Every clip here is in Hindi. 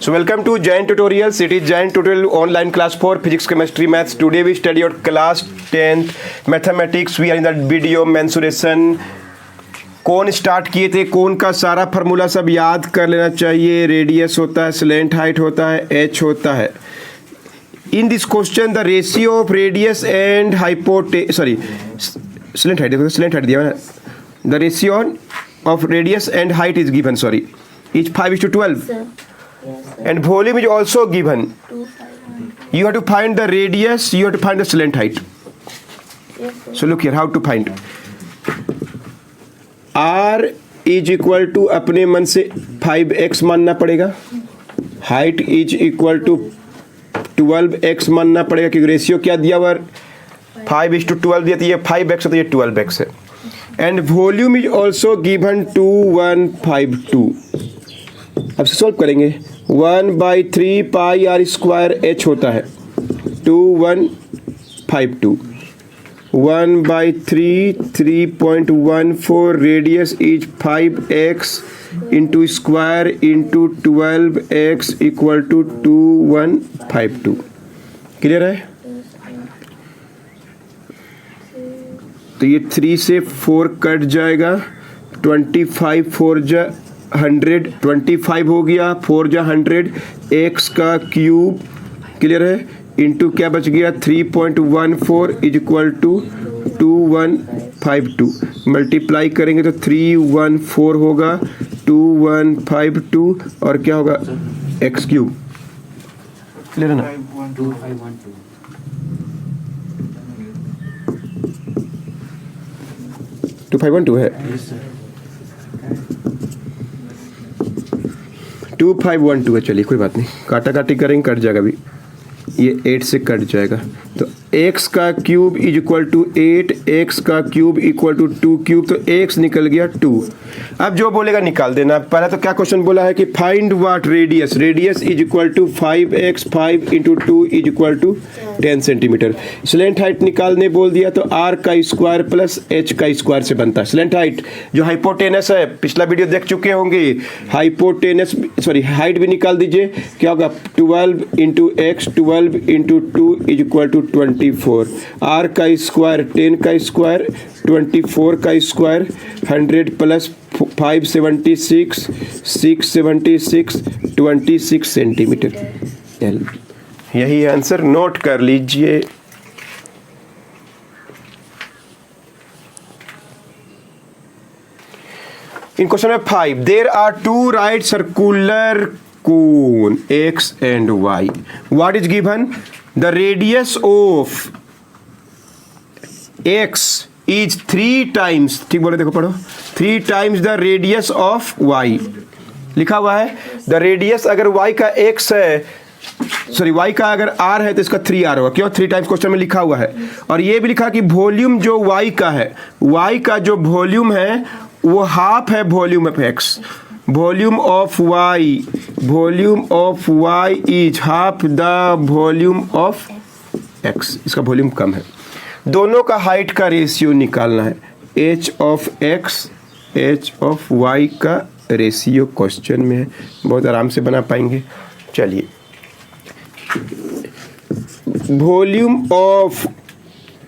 So welcome to Jain Tutorials. It is Jain Tutorial online class for physics, chemistry, maths. Today we study your class 10th mathematics. We are in the video mensuration. कौन स्टार्ट किए थे, कौन का सारा फार्मूला सब याद कर लेना चाहिए. रेडियस होता है, स्लेंट हाइट होता है, एच होता है. In this question the ratio of radius and slant height दिया है. The ratio of radius and height is given, is 5:12. And volume is also given. You have to find the radius, you have to find the slant height. So look here, how to find. R is equal to अपने मन से 5x मानना पड़ेगा. Height is equal to 12x मानना पड़ेगा, क्योंकि रेशियो क्या दिया हुआ 5:12 दिया, तो ये 5x है तो ये 12x है. And volume is also given 2152. अब से सॉल्व करेंगे. 1/3 पाई आर स्क्वायर एच होता है 2152. 1/3 3.14 radius is 5x into square into 12x equal to 2152. Clear है? तो ये 3 से 4 कट जाएगा. 25 4 जा 100, 25 हो गया, 4 जा 100, x का क्यूब. क्लियर है? इंटू क्या बच गया 3.14 इज इक्वल टू 2152. मल्टीप्लाई करेंगे तो 314 होगा, 2152 और क्या होगा x क्यूब. क्लियर है ना? 2512 है. 2512 है. चलिए कोई बात नहीं, काटा काटी करेंगे, कट जाएगा अभी. ये 8 से कट जाएगा, तो x का cube is equal to 8, x का क्यूब इक्वल टू 2 क्यूब, तो x निकल गया 2. अब जो बोलेगा निकाल देना. पहले तो क्या क्वेश्चन बोला है कि find what radius. Radius is equal to 5x, 5 into 2 is equal to 10 centimetre. Slant height निकालने बोल दिया, तो r का स्क्वायर प्लस h का स्क्वायर से बनता है. स्लेंट हाइट जो हाइपोटेनस है, पिछला वीडियो देख चुके होंगे. हाइपोटेनस हाइट भी निकाल दीजिए. क्या होगा 12 into X, 12 into 2 is equal to 24. r का स्क्वायर 10 का स्क्वायर 24 का स्क्वायर 100 प्लस 576 676 26 सेंटीमीटर. यही आंसर नोट कर लीजिए. इन क्वेश्चन में 5 there are 2 right circular cone x and y. What is given? The radius of x is 3 times, ठीक बोले, देखो पढ़ो, 3 times the radius of y. लिखा हुआ है द रेडियस अगर y का x है, y का अगर r है तो इसका 3r होगा. क्यों 3 टाइम्स क्वेश्चन में लिखा हुआ है. और ये भी लिखा कि वॉल्यूम जो y का है, y का जो वॉल्यूम है वो हाफ है volume of x. Volume of y is half the volume of x. इसका वॉल्यूम कम है. दोनों का हाइट का रेशियो निकालना है. h of x h of y का रेशियो क्वेश्चन में है, बहुत आराम से बना पाएंगे. चलिए, volume of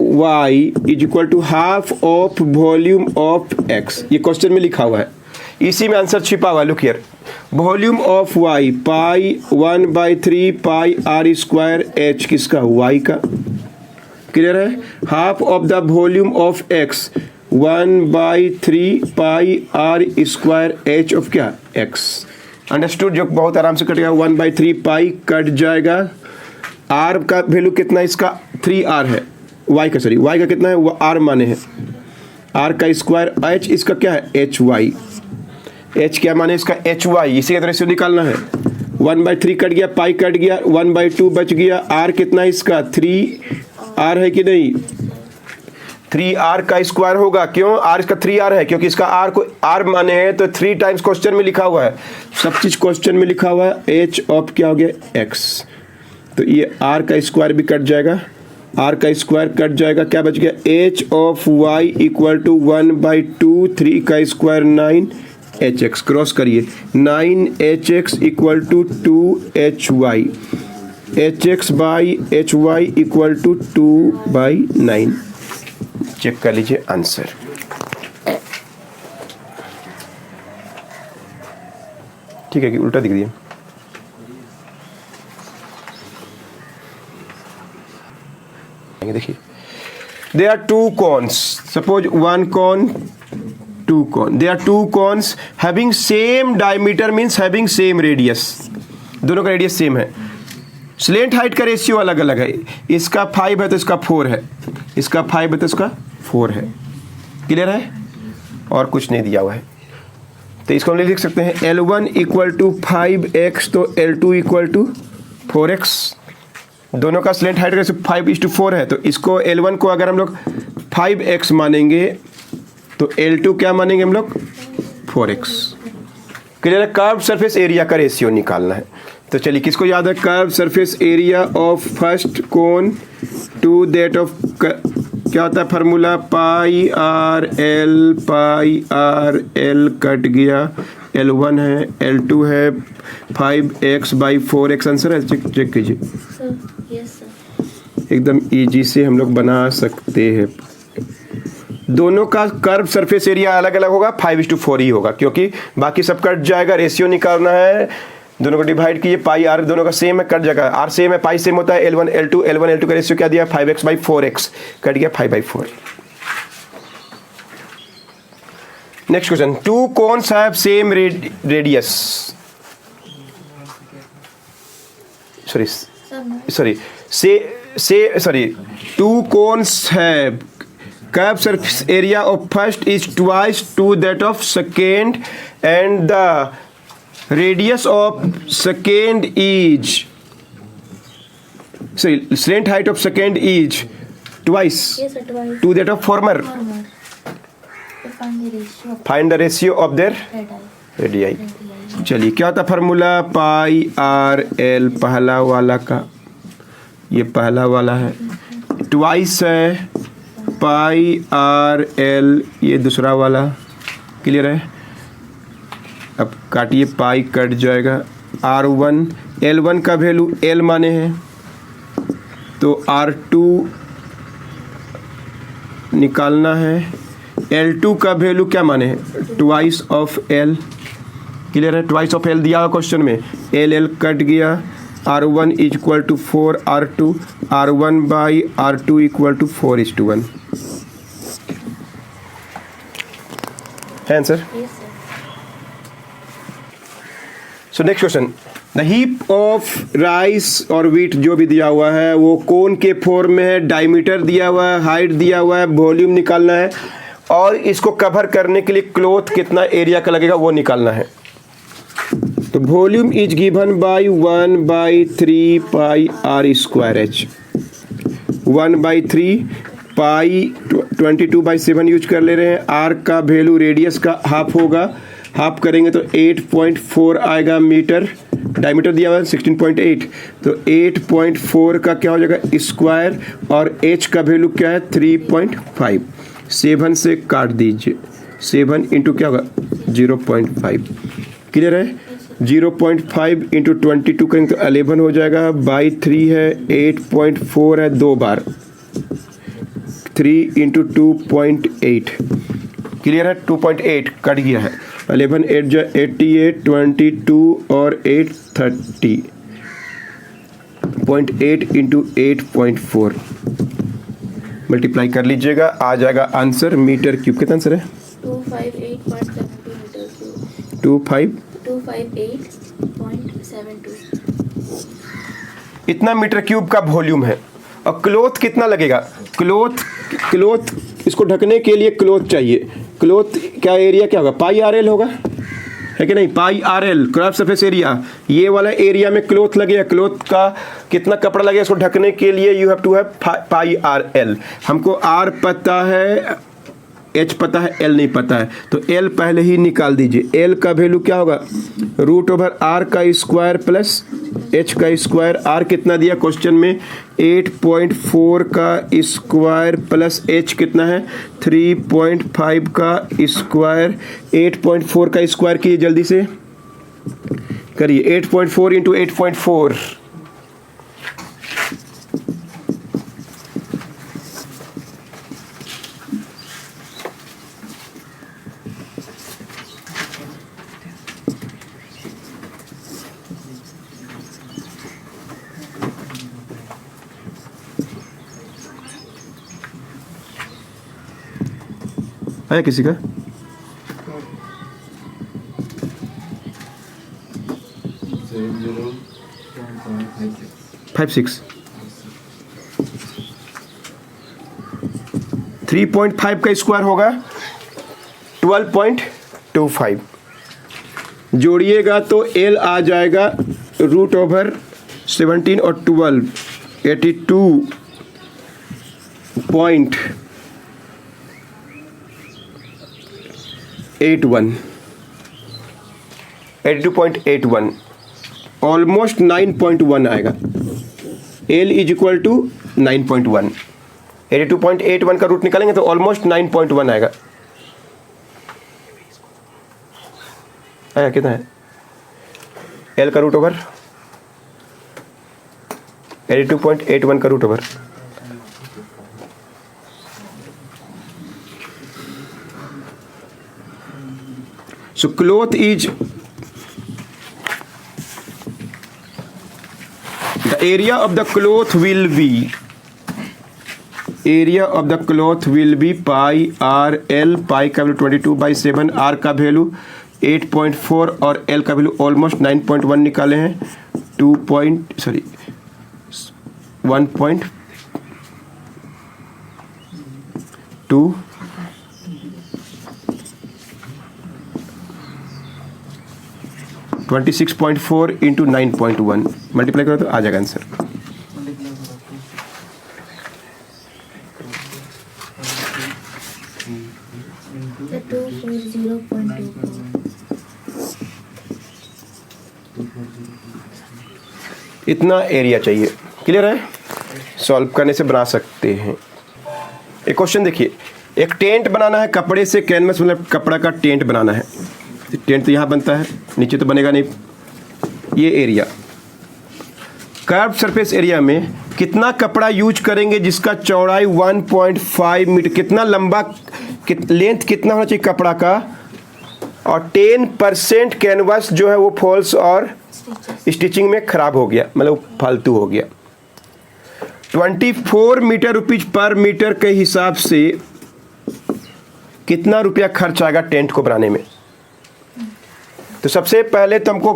y is equal to half of volume of x. ये क्वेश्चन में लिखा हुआ है, इसी में आंसर छिपा हुआ. Look here, volume of y pi 1/3 pi r square h किसका y का. क्लियर है? Half of the volume of x 1/3 pi r square h of क्या x. अंडरस्टूड? जो बहुत आराम से कटेगा. 1/3 पाई कट जाएगा. r का वैल्यू कितना, इसका 3r है. y का कितना है, वो r माने है. r का स्क्वायर h इसका क्या है hy. h क्या माने इसका hy. इसी का रेशियो निकालना है. 1/3 कट गया, पाई कट गया, 1/2 बच गया. r कितना है इसका 3r है कि नहीं. 3r का स्क्वायर होगा. क्यों r इसका 3r है, क्योंकि इसका r को r माने हैं, तो 3 टाइम्स क्वेश्चन में लिखा हुआ है. सब चीज क्वेश्चन में लिखा हुआ है. h ऑफ क्या हो गया x, तो ये r का स्क्वायर भी कट जाएगा, r का स्क्वायर कट जाएगा. क्या बच गया h of y equal to 1/2, 3 का स्क्वायर 9 9HX क्रॉस करिए, 9HX equal to 2HY, HX by HY equal to 2/9। Check कर लीजिए आंसर। ठीक है कि उल्टा दिख दिया। देखिए there are two cones, suppose one cone, two cone, there are two cones having same diameter means having same radius, दोनों का रेडियस सेम है। स्लेंट हाइट का रेशियो अलग अलग है, इसका 5 है तो इसका 4 है, इसका 5 है तो इसका 4 है। क्लियर है? और कुछ नहीं दिया हुआ है तो इसको हम लिख सकते हैं L1 इक्वल टू 5x तो L2 इक्वल टू 4x। दोनों का स्लेंट हाइट रेशियो 5:4 है तो इसको L1 को अगर हम लोग 5x मानेंगे तो L2 क्या मानेंगे हम लोग 4x। क्लियर है? कर्व सरफेस एरिया का रेशियो निकालना है तो चलिए किसको याद है, curve surface area of first cone to that of, क्या होता है formula, pi are L cut गया, L1 है, L2 है, 5x/4x आंसर है। चेक कीजिए, एकदम इजी से हम लोग बना सकते हैं। दोनों का कर्व सरफेस एरिया अलग अलग होगा, 5:4 ही होगा क्योंकि बाकी सब कट जाएगा। रेशियो निकालना है, दोनों को डिवाइड कीजिए, पाई आर दोनों का सेम है, कट जाएगा, आर सेम है, पाई सेम होता है, L1 L2 का रेशियो क्या दिया 5x/4x, कट गया 5/4। Next question, to cons have same radius, two cones have curved surface area of first is twice to that of second and the radius of second is, slant height of second is twice to that of former. Find the ratio of their radii. चलिए क्या होता फार्मूला, पाई आर एल पहला वाला का, ये पहला वाला है, ट्वाइस है पाई आर एल ये दूसरा वाला। क्लियर है? अब काटिए, पाई कट जाएगा, R1 L1 का वैल्यू L माने हैं तो R2 निकालना है, L2 का वैल्यू क्या माने हैं, ट्वाइस ऑफ L। क्लियर है? ट्वाइस ऑफ L दिया हुआ क्वेश्चन में, L कट गया, R1 equal to 4 R2, R1/R2 equal to 4:1 है answer. So next question, the heap of rice और व्हीट जो भी दिया हुआ है वो कोन के फॉर्म में है, डायमीटर दिया हुआ है, हाइट दिया हुआ है, वॉल्यूम निकालना है और इसको कवर करने के लिए क्लॉथ कितना एरिया का लगेगा वो निकालना है। तो volume is given by 1/3 pi are square H, 1/3 pi 22/7 use कर ले रहे हैं। आर का वैल्यू रेडियस का हाफ होगा, हाफ करेंगे तो 8.4 आएगा मीटर, डायमीटर दिया हुआ है 16.8 तो 8.4 का क्या हो जाएगा स्क्वायर और एच का वैल्यू क्या है 3.5, 7 से काट दीजिए, 7 इंटू क्या होगा 0.5। क्लियर है? 0.5 इंटू 22 करेंगे तो 11 हो जाएगा, बाई 3 है, 8.4 है 2 बार, 3 इंटू 2.8। क्लियर है? 2.8 कट गया है, 11 8 88, 22 और 8 30.8 इंटू 8.4 मल्टीप्लाई कर लीजिएगा, आ जाएगा आंसर मीटर क्यूब। कितना आंसर है? 258.72 मीटर क्यूब। 258.72 इतना मीटर क्यूब का वॉल्यूम है। और क्लॉथ कितना लगेगा? क्लॉथ इसको ढकने के लिए क्लॉथ चाहिए। क्लॉथ क्या एरिया क्या होगा? पाई आर एल होगा, है कि नहीं? Pi are l cross surface area, ये वाला एरिया में क्लॉथ लगेगा। क्लॉथ का कितना कपड़ा लगेगा इसको ढकने के लिए? You have to have pi are L. हमको आर पता है एच पता है, एल नहीं पता है, तो एल पहले ही निकाल दीजिए। एल का वैल्यू क्या होगा, रूट ओवर आर का स्क्वायर प्लस एच का स्क्वायर। आर कितना दिया क्वेश्चन में, 8.4 का स्क्वायर प्लस एच कितना है 3.5 का स्क्वायर। 8.4 का स्क्वायर कीजिए, जल्दी से करिए, 8.4 इंटू 8.4 आया किसी का? फाइव सिक्स 3.5 का स्क्वायर होगा 12.25, जोड़िएगा तो एल आ जाएगा रूट ओवर 17 और 12 82.81 ऑलमोस्ट 9.1 आएगा। एल इज इक्वल टू 9.1, 82.81 का रूट निकालेंगे तो ऑलमोस्ट 9.1 आएगा। आया कितना है, एल का रूट ओवर 82.81 का root over so cloth is the area of the cloth will be pi r l, pi का वैल्यू 22/7, r का वैल्यू 8.4 और l का वैल्यू ऑलमोस्ट 9.1 निकाले हैं 1.2 26.4 इंटू 9.1 मल्टीप्लाई करो तो आ जाएगा आंसर। The 240.24. इतना एरिया चाहिए, क्लियर है, सॉल्व करने से बना सकते हैं। एक क्वेश्चन देखिए, एक टेंट बनाना है कपड़े से, कैनवस मतलब कपड़ा का टेंट बनाना है। टेंट तो यहाँ बनता है, नीचे तो बनेगा नहीं। ये एरिया कर्व सरफेस एरिया में कितना कपड़ा यूज करेंगे जिसका चौड़ाई 1.5 मीटर, कितना लंबा लेंथ कितना होना चाहिए कपड़ा का, और 10% कैनवस जो है वो फॉल्स और स्टिचिंग में खराब हो गया, मतलब फालतू हो गया। 24 मीटर रुपीज पर मीटर के हिसाब से कितना रुपया खर्च आएगा टेंट को बनाने में। तो सबसे पहले तो हमको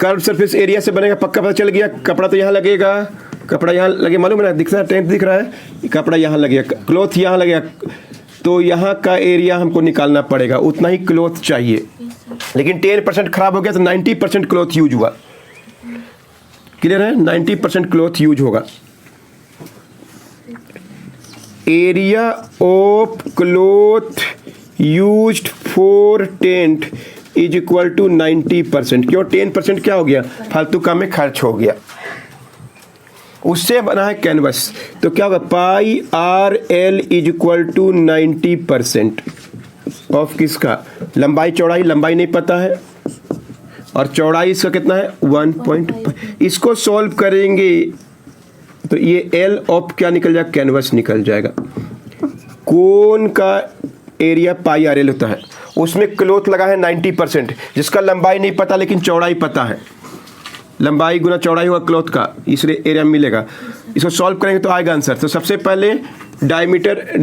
कर्व सरफेस एरिया से बनेगा, पक्का पता चल गया। कपड़ा तो यहाँ लगेगा, कपड़ा यहाँ लगे, मालूम है ना, दिख रहा है टेंट दिख रहा है, कपड़ा यहाँ लगेगा, क्लॉथ यहाँ लगेगा, तो यहाँ का एरिया हमको निकालना पड़ेगा, उतना ही क्लॉथ चाहिए। लेकिन 10% खराब हो गया तो 90% क्लॉथ यूज हुआ, क्लियर है, 90% क्लॉथ यूज होगा। Area of cloth used for tent is equal to 90%। क्यों, 10% क्या हो गया, फालतू काम में खर्च हो गया। उससे बना है कैनवस, तो क्या होगा, pi are l is equal to 90% of किसका, लंबाई चौड़ाई, लंबाई नहीं पता है, और चौड़ाई इसका कितना है 1.5। इसको सॉल्व करेंगे तो ये एल ऑफ क्या निकल जाएगा, कैनवस निकल जाएगा। कोन का एरिया पाई आर एल होता है, उसमें क्लॉथ लगा है 90%, जिसका लंबाई नहीं पता लेकिन चौड़ाई पता है, लंबाई गुना चौड़ाई हुआ क्लॉथ का, इसलिए एरिया मिलेगा। इसको सॉल्व करेंगे तो आएगा आंसर। तो सबसे पहले डायमीटर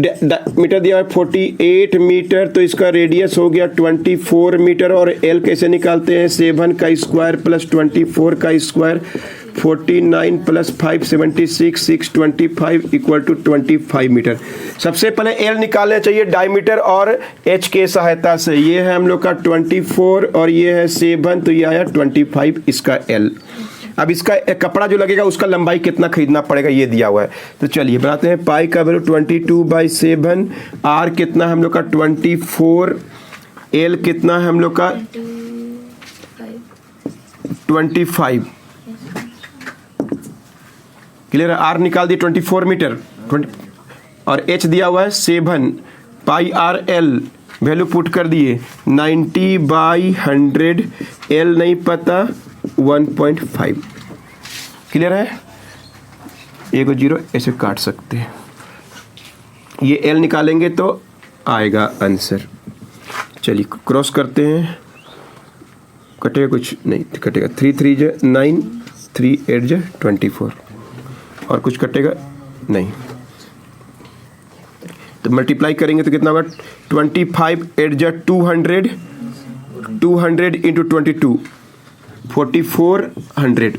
मीटर दिया है 48 मीटर, तो इसका रेडियस हो गया 24 मीटर, और एल कैसे निकालते हैं, 7 का स्क्वायर प्लस 24 का square, 49 plus 5 76 625 equal to 25 metre. सबसे पहले एल निकालना चाहिए डायमीटर और एच के सहायता से। ये है हम लोग का 24 और ये है 7, तो ये आया 25 इसका एल। अब इसका एक कपड़ा जो लगेगा उसका लंबाई कितना खरीदना पड़ेगा ये दिया हुआ है। तो चलिए बनाते हैं। पाई का वैल्यू 22/7, आर कितना हम लोग का 24, एल कितना है हम लोग का 25। क्लियर है? आर निकाल दिए 24 मीटर 20, और एच दिया हुआ है 7, पाई आर एल वैल्यू पुट कर दिए 90/100, एल नहीं पता 1.5। क्लियर है? एक और जीरो ऐसे काट सकते हैं, ये एल निकालेंगे तो आएगा आंसर। चलिए क्रॉस करते हैं, कटेगा कुछ नहीं कटेगा, 3 3 ज 9, 3 8 ज 24, और कुछ कटेगा नहीं। तो मल्टीप्लाई करेंगे तो कितना होगा 25 8 ज 200, 200 इंटू 22 4400।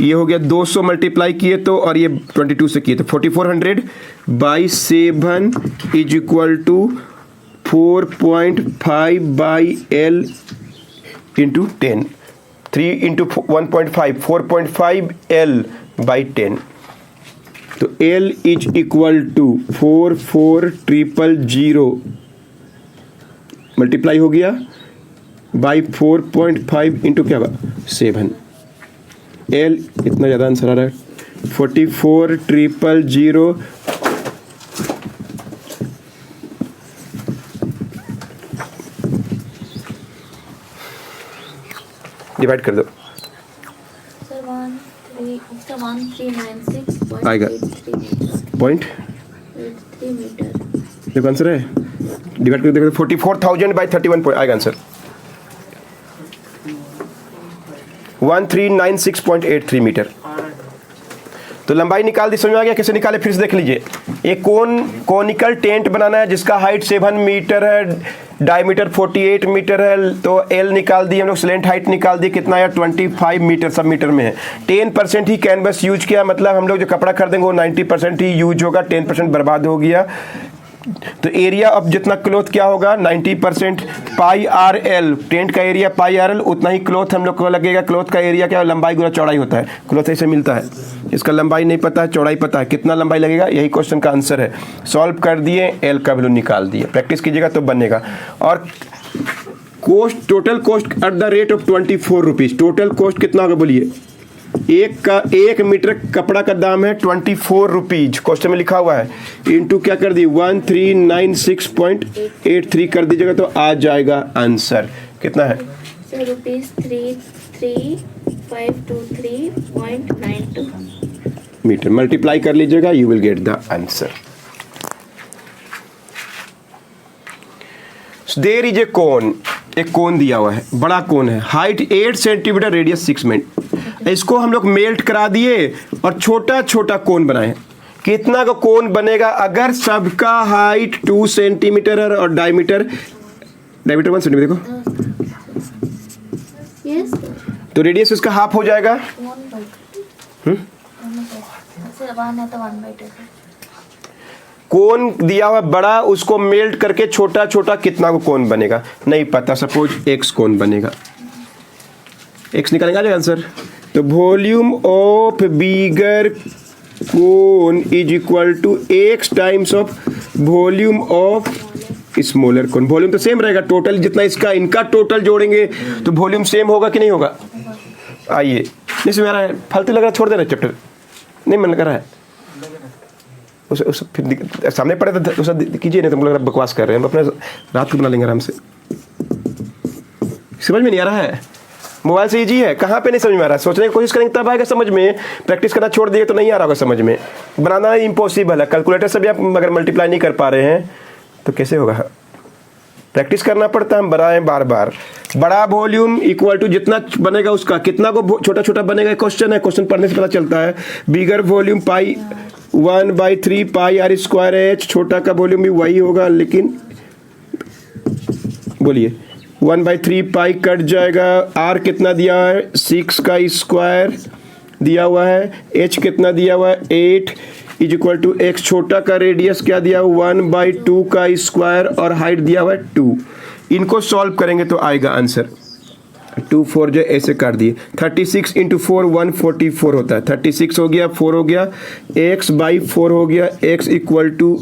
ये हो गया 200 मल्टीप्लाई किए तो, और ये 22 से किए तो 4400/7 is equal to 4.5/L into 10, 3 into 1.5 4.5L/10। तो L is equal to 44000 multiply हो गया बाई 4.5 इंटू क्या होगा 7। L इतना ज़्यादा आंसर आ रहा है 44000 डिवाइड कर दो। सर 1396 आएगा पॉइंट 83 मीटर। देखो आंसर है, डिवाइड करके देखो 44,000/31 आएगा आंसर 1396.83 मीटर। तो लंबाई निकाल दी, समझ में आ गया कैसे निकाले? फिर से देख लीजिए। एक कोनिकल टेंट बनाना है जिसका हाइट 7 मीटर है, डायमीटर 48 मीटर है। तो एल निकाल दी हम लोग, स्लेंट हाइट निकाल दी, कितना है 25 मीटर, सब मीटर में है। 10% ही कैनवस यूज किया, मतलब हम लोग जो कपड़ा खरीदेंगे वो 90% ही यूज होगा, 10% बर्बाद हो गया। तो एरिया अब जितना क्लॉथ क्या होगा 90%, पाई आर एल, टेंट का एरिया पाई आर एल, उतना ही क्लॉथ हम लोग को लगेगा। क्लॉथ का एरिया क्या, लंबाई गुना चौड़ाई होता है, क्लॉथ ऐसे मिलता है। इसका लंबाई नहीं पता है, चौड़ाई पता है, कितना लंबाई लगेगा, यही क्वेश्चन का आंसर है। सॉल्व कर दिए, एल का वैल्यू निकाल दिए, प्रैक्टिस कीजिएगा तो बनेगा। और cost, total cost at the rate of 24 rupees, total cost कितना होगा बोलिए? एक मीटर कपड़ा का दाम है 24 रुपीज, क्वेश्चन में लिखा हुआ है, इंटू क्या कर दी 1396.83 कर दीजिएगा तो आ जाएगा आंसर। कितना है सर? ₹33523.92 मीटर। मल्टीप्लाई कर लीजिएगा, you will get the answer. There is a cone, एक कोन दिया हुआ है, बड़ा कोन है, हाइट 8 सेंटीमीटर, रेडियस 6 मीटर। इसको हम लोग मेल्ट करा दिए और छोटा छोटा कोन बनाए। कितना का कोन बनेगा अगर सबका हाइट 2 सेंटीमीटर है और डायमीटर 1 सेंटीमीटर, देखो यस तो रेडियस इसका हाफ हो जाएगा। 1/2 सर 1 है तो 1/2 कोन दिया हुआ बड़ा, उसको मेल्ट करके छोटा छोटा, कितना को कोन बनेगा नहीं पता, सपोज x कोन बनेगा, x निकालेंगे आ जाएगा आंसर। तो volume of bigger cone is equal to x times of volume of smaller cone. Volume तो सेम रहेगा, टोटल जितना इसका इनका टोटल जोड़ेंगे तो वॉल्यूम सेम होगा कि नहीं होगा? आइए, नहीं समझ आ रहा है, फालतू लग रहा है, छोड़ दे रहा है चैप्टर, नहीं मन लग रहा है उस फिर सामने पड़े तो उसे कीजिए, नहीं तो मुझे लग रहा बकवास कर रहे हैं। हम अपने रात को बना लेंगे आराम से। समझ में नहीं आ रहा है? मोबाइल से इजी है, कहाँ पे नहीं समझ में आ रहा है? सोचने की कोशिश करेंगे तब आएगा समझ में, प्रैक्टिस करना छोड़ दिए तो नहीं आ रहा होगा समझ में। बनाना इम्पॉसिबल है, कैलकुलेटर से भी आप अगर मल्टीप्लाई नहीं कर पा रहे हैं तो कैसे होगा? प्रैक्टिस करना पड़ता है, हम बनाएं बार बार। बड़ा वॉल्यूम इक्वल टू जितना बनेगा उसका कितना को छोटा छोटा बनेगा, क्वेश्चन है, क्वेश्चन पढ़ने से पता चलता है। Bigger volume pi 1/3 pi are square h, छोटा का वॉल्यूम भी वही होगा, लेकिन बोलिए 1/3 पाई कट जाएगा। आर कितना दिया है 6 का स्क्वायर दिया हुआ है, एच कितना दिया हुआ है 8 इज इक्वल टू एक्स, छोटा का रेडियस क्या दिया हुआ 1/2 का स्क्वायर और हाइट दिया हुआ है 2। इनको सॉल्व करेंगे तो आएगा आंसर। 2 4 जो ऐसे काट दिए 36 इंटू 4 144 होता है 36 हो गया 4 हो गया x बाई 4 हो गया x इक्वल टू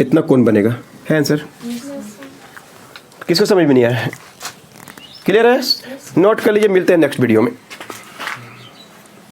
इतना कौन बनेगा है आंसर किसको समझ में नहीं आया क्लियर है नोट कर लीजिए मिलते हैं नेक्स्ट वीडियो में